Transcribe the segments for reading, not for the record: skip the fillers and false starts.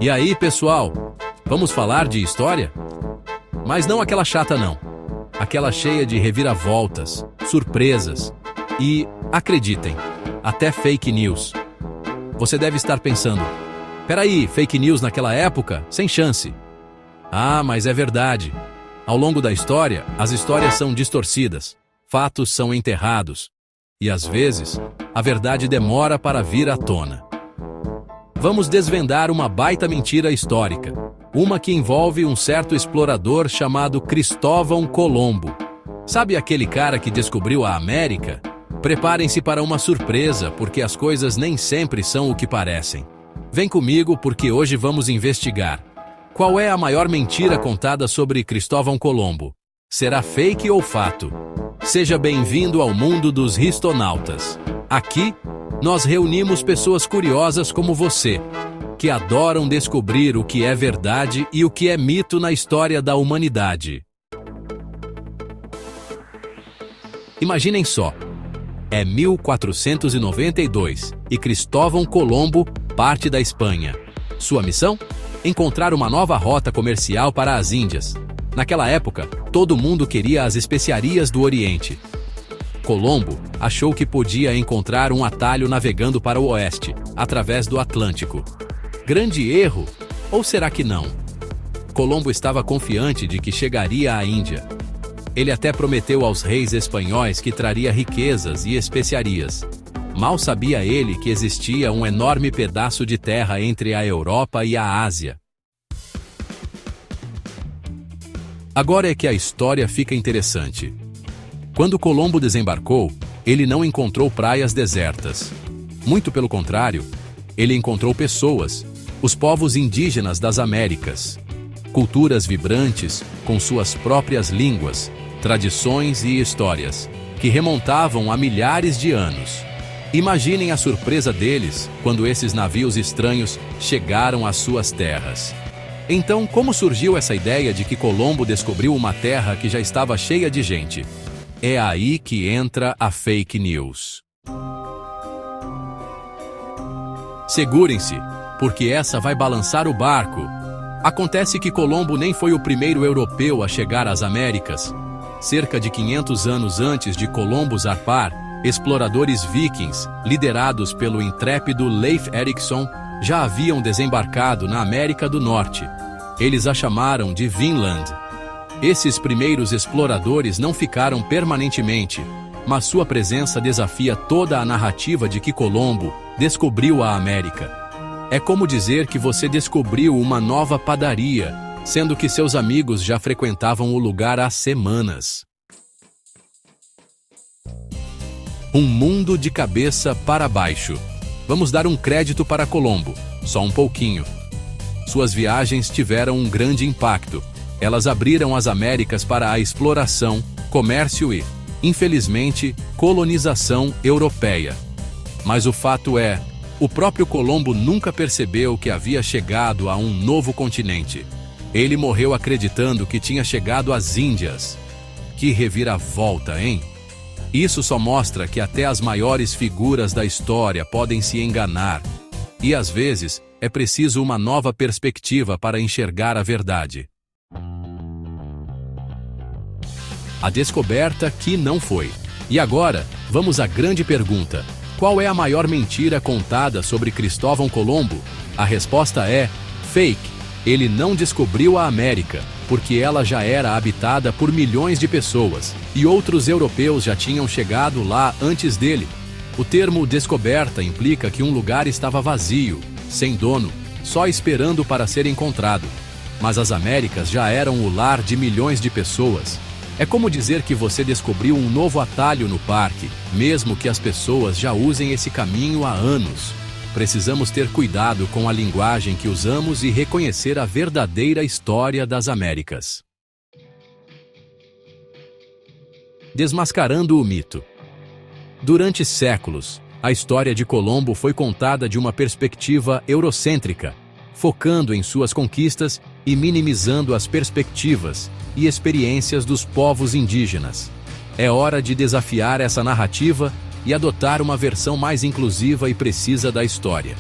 E aí, pessoal? Vamos falar de história? Mas não aquela chata não. Aquela cheia de reviravoltas, surpresas e, acreditem, até fake news. Você deve estar pensando, peraí, fake news naquela época? Sem chance. Ah, mas é verdade. Ao longo da história, as histórias são distorcidas, fatos são enterrados. E às vezes, a verdade demora para vir à tona. Vamos desvendar uma baita mentira histórica. Uma que envolve um certo explorador chamado Cristóvão Colombo. Sabe aquele cara que descobriu a América? Preparem-se para uma surpresa, porque as coisas nem sempre são o que parecem. Vem comigo porque hoje vamos investigar. Qual é a maior mentira contada sobre Cristóvão Colombo? Será fake ou fato? Seja bem-vindo ao mundo dos histonautas. Aqui, nós reunimos pessoas curiosas como você, que adoram descobrir o que é verdade e o que é mito na história da humanidade. Imaginem só, é 1492 e Cristóvão Colombo parte da Espanha. Sua missão? Encontrar uma nova rota comercial para as Índias. Naquela época, todo mundo queria as especiarias do Oriente. Colombo achou que podia encontrar um atalho navegando para o oeste, através do Atlântico. Grande erro? Ou será que não? Colombo estava confiante de que chegaria à Índia. Ele até prometeu aos reis espanhóis que traria riquezas e especiarias. Mal sabia ele que existia um enorme pedaço de terra entre a Europa e a Ásia. Agora é que a história fica interessante. Quando Colombo desembarcou, ele não encontrou praias desertas. Muito pelo contrário, ele encontrou pessoas, os povos indígenas das Américas. Culturas vibrantes, com suas próprias línguas, tradições e histórias, que remontavam a milhares de anos. Imaginem a surpresa deles quando esses navios estranhos chegaram às suas terras. Então, como surgiu essa ideia de que Colombo descobriu uma terra que já estava cheia de gente? É aí que entra a fake news. Segurem-se, porque essa vai balançar o barco. Acontece que Colombo nem foi o primeiro europeu a chegar às Américas. Cerca de 500 anos antes de Colombo zarpar, exploradores vikings, liderados pelo intrépido Leif Erikson, já haviam desembarcado na América do Norte. Eles a chamaram de Vinland. Esses primeiros exploradores não ficaram permanentemente, mas sua presença desafia toda a narrativa de que Colombo descobriu a América. É como dizer que você descobriu uma nova padaria, sendo que seus amigos já frequentavam o lugar há semanas. Um mundo de cabeça para baixo. Vamos dar um crédito para Colombo, só um pouquinho. Suas viagens tiveram um grande impacto. Elas abriram as Américas para a exploração, comércio e, infelizmente, colonização europeia. Mas o fato é, o próprio Colombo nunca percebeu que havia chegado a um novo continente. Ele morreu acreditando que tinha chegado às Índias. Que reviravolta, hein? Isso só mostra que até as maiores figuras da história podem se enganar. E às vezes, é preciso uma nova perspectiva para enxergar a verdade. A descoberta que não foi. E agora, vamos à grande pergunta. Qual é a maior mentira contada sobre Cristóvão Colombo? A resposta é fake. Ele não descobriu a América, porque ela já era habitada por milhões de pessoas, e outros europeus já tinham chegado lá antes dele. O termo descoberta implica que um lugar estava vazio, sem dono, só esperando para ser encontrado. Mas as Américas já eram o lar de milhões de pessoas. É como dizer que você descobriu um novo atalho no parque, mesmo que as pessoas já usem esse caminho há anos. Precisamos ter cuidado com a linguagem que usamos e reconhecer a verdadeira história das Américas. Desmascarando o mito. Durante séculos, a história de Colombo foi contada de uma perspectiva eurocêntrica, focando em suas conquistas e minimizando as perspectivas e experiências dos povos indígenas. É hora de desafiar essa narrativa e adotar uma versão mais inclusiva e precisa da história.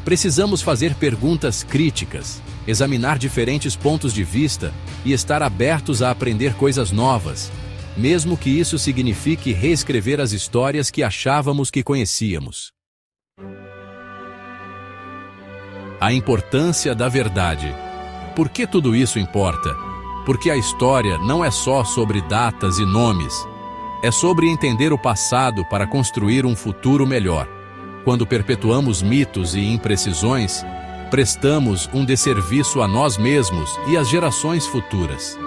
Precisamos fazer perguntas críticas, examinar diferentes pontos de vista e estar abertos a aprender coisas novas, mesmo que isso signifique reescrever as histórias que achávamos que conhecíamos. A importância da verdade. Por que tudo isso importa? Porque a história não é só sobre datas e nomes. É sobre entender o passado para construir um futuro melhor. Quando perpetuamos mitos e imprecisões, prestamos um desserviço a nós mesmos e às gerações futuras.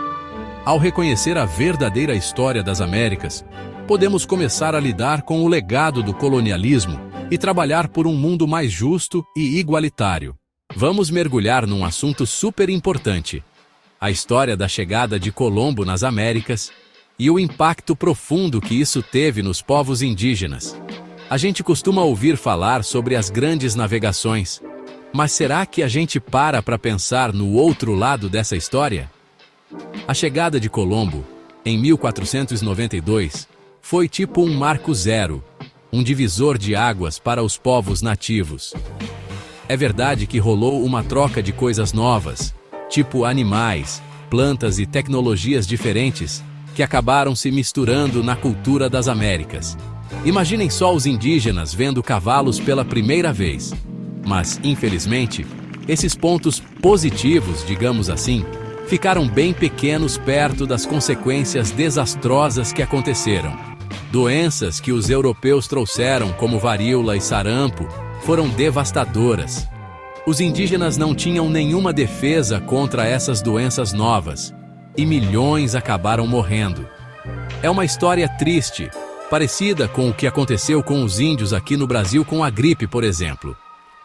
Ao reconhecer a verdadeira história das Américas, podemos começar a lidar com o legado do colonialismo e trabalhar por um mundo mais justo e igualitário. Vamos mergulhar num assunto super importante: a história da chegada de Colombo nas Américas e o impacto profundo que isso teve nos povos indígenas. A gente costuma ouvir falar sobre as grandes navegações, mas será que a gente para pensar no outro lado dessa história? A chegada de Colombo, em 1492, foi tipo um marco zero, um divisor de águas para os povos nativos. É verdade que rolou uma troca de coisas novas, tipo animais, plantas e tecnologias diferentes, que acabaram se misturando na cultura das Américas. Imaginem só os indígenas vendo cavalos pela primeira vez. Mas, infelizmente, esses pontos positivos, digamos assim, ficaram bem pequenos perto das consequências desastrosas que aconteceram. Doenças que os europeus trouxeram, como varíola e sarampo, foram devastadoras. Os indígenas não tinham nenhuma defesa contra essas doenças novas, e milhões acabaram morrendo. É uma história triste, parecida com o que aconteceu com os índios aqui no Brasil com a gripe, por exemplo.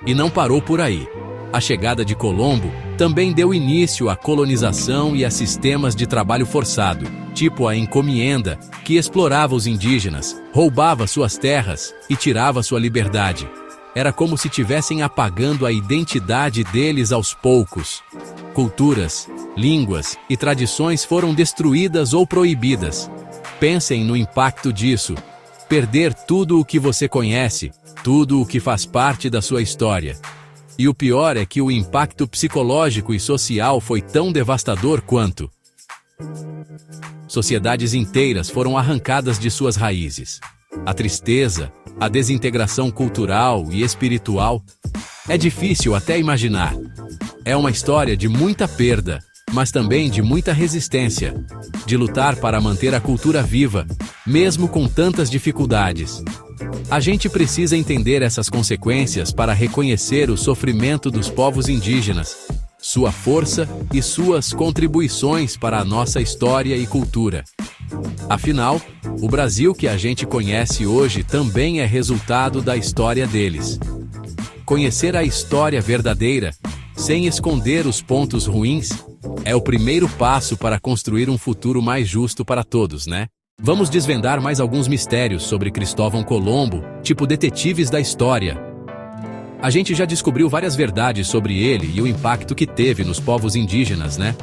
E não parou por aí. A chegada de Colombo também deu início à colonização e a sistemas de trabalho forçado, tipo a encomienda, que explorava os indígenas, roubava suas terras e tirava sua liberdade. Era como se tivessem apagando a identidade deles aos poucos. Culturas, línguas e tradições foram destruídas ou proibidas. Pensem no impacto disso. Perder tudo o que você conhece, tudo o que faz parte da sua história. E o pior é que o impacto psicológico e social foi tão devastador quanto. Sociedades inteiras foram arrancadas de suas raízes. A tristeza, a desintegração cultural e espiritual. É difícil até imaginar. É uma história de muita perda, mas também de muita resistência, de lutar para manter a cultura viva, mesmo com tantas dificuldades. A gente precisa entender essas consequências para reconhecer o sofrimento dos povos indígenas, sua força e suas contribuições para a nossa história e cultura. Afinal, o Brasil que a gente conhece hoje também é resultado da história deles. Conhecer a história verdadeira, sem esconder os pontos ruins, é o primeiro passo para construir um futuro mais justo para todos, né? Vamos desvendar mais alguns mistérios sobre Cristóvão Colombo, tipo detetives da história. A gente já descobriu várias verdades sobre ele e o impacto que teve nos povos indígenas, né?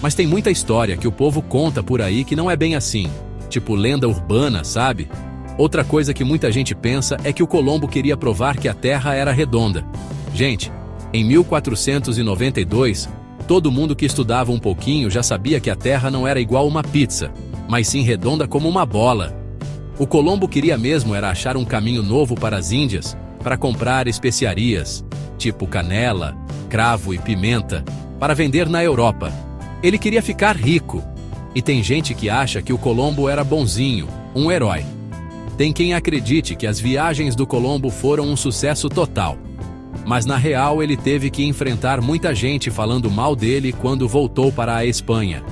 Mas tem muita história que o povo conta por aí que não é bem assim, tipo lenda urbana, sabe? Outra coisa que muita gente pensa é que o Colombo queria provar que a Terra era redonda. Gente, em 1492, todo mundo que estudava um pouquinho já sabia que a Terra não era igual uma pizza, mas sim redonda como uma bola. O Colombo queria mesmo era achar um caminho novo para as Índias, para comprar especiarias, tipo canela, cravo e pimenta, para vender na Europa. Ele queria ficar rico. E tem gente que acha que o Colombo era bonzinho, um herói. Tem quem acredite que as viagens do Colombo foram um sucesso total. Mas na real ele teve que enfrentar muita gente falando mal dele quando voltou para a Espanha.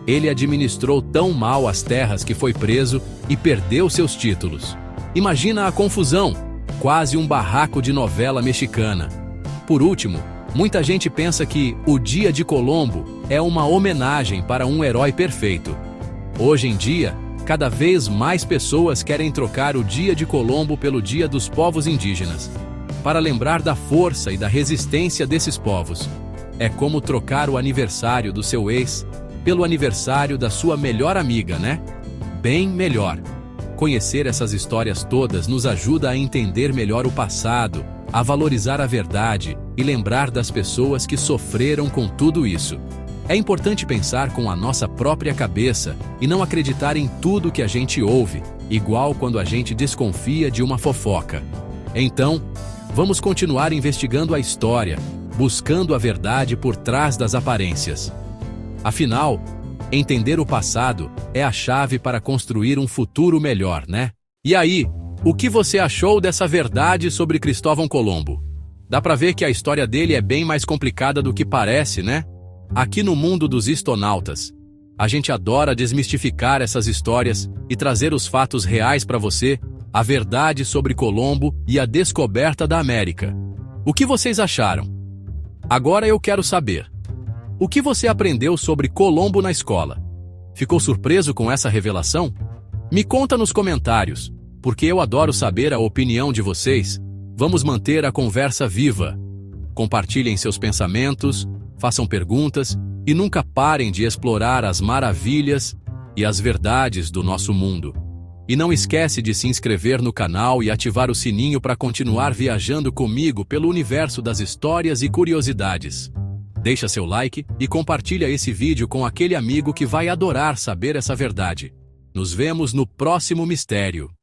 Ele administrou tão mal as terras que foi preso e perdeu seus títulos. Imagina a confusão, quase um barraco de novela mexicana. Por último, muita gente pensa que o Dia de Colombo é uma homenagem para um herói perfeito. Hoje em dia, cada vez mais pessoas querem trocar o Dia de Colombo pelo Dia dos Povos Indígenas, para lembrar da força e da resistência desses povos. É como trocar o aniversário do seu ex pelo aniversário da sua melhor amiga, né? Bem melhor. Conhecer essas histórias todas nos ajuda a entender melhor o passado, a valorizar a verdade e lembrar das pessoas que sofreram com tudo isso. É importante pensar com a nossa própria cabeça e não acreditar em tudo que a gente ouve, igual quando a gente desconfia de uma fofoca. Então, vamos continuar investigando a história, buscando a verdade por trás das aparências. Afinal, entender o passado é a chave para construir um futuro melhor, né? E aí, o que você achou dessa verdade sobre Cristóvão Colombo? Dá pra ver que a história dele é bem mais complicada do que parece, né? Aqui no mundo dos histonautas, a gente adora desmistificar essas histórias e trazer os fatos reais pra você, a verdade sobre Colombo e a descoberta da América. O que vocês acharam? Agora eu quero saber. O que você aprendeu sobre Colombo na escola? Ficou surpreso com essa revelação? Me conta nos comentários, porque eu adoro saber a opinião de vocês. Vamos manter a conversa viva. Compartilhem seus pensamentos, façam perguntas e nunca parem de explorar as maravilhas e as verdades do nosso mundo. E não esquece de se inscrever no canal e ativar o sininho para continuar viajando comigo pelo universo das histórias e curiosidades. Deixa seu like e compartilha esse vídeo com aquele amigo que vai adorar saber essa verdade. Nos vemos no próximo mistério.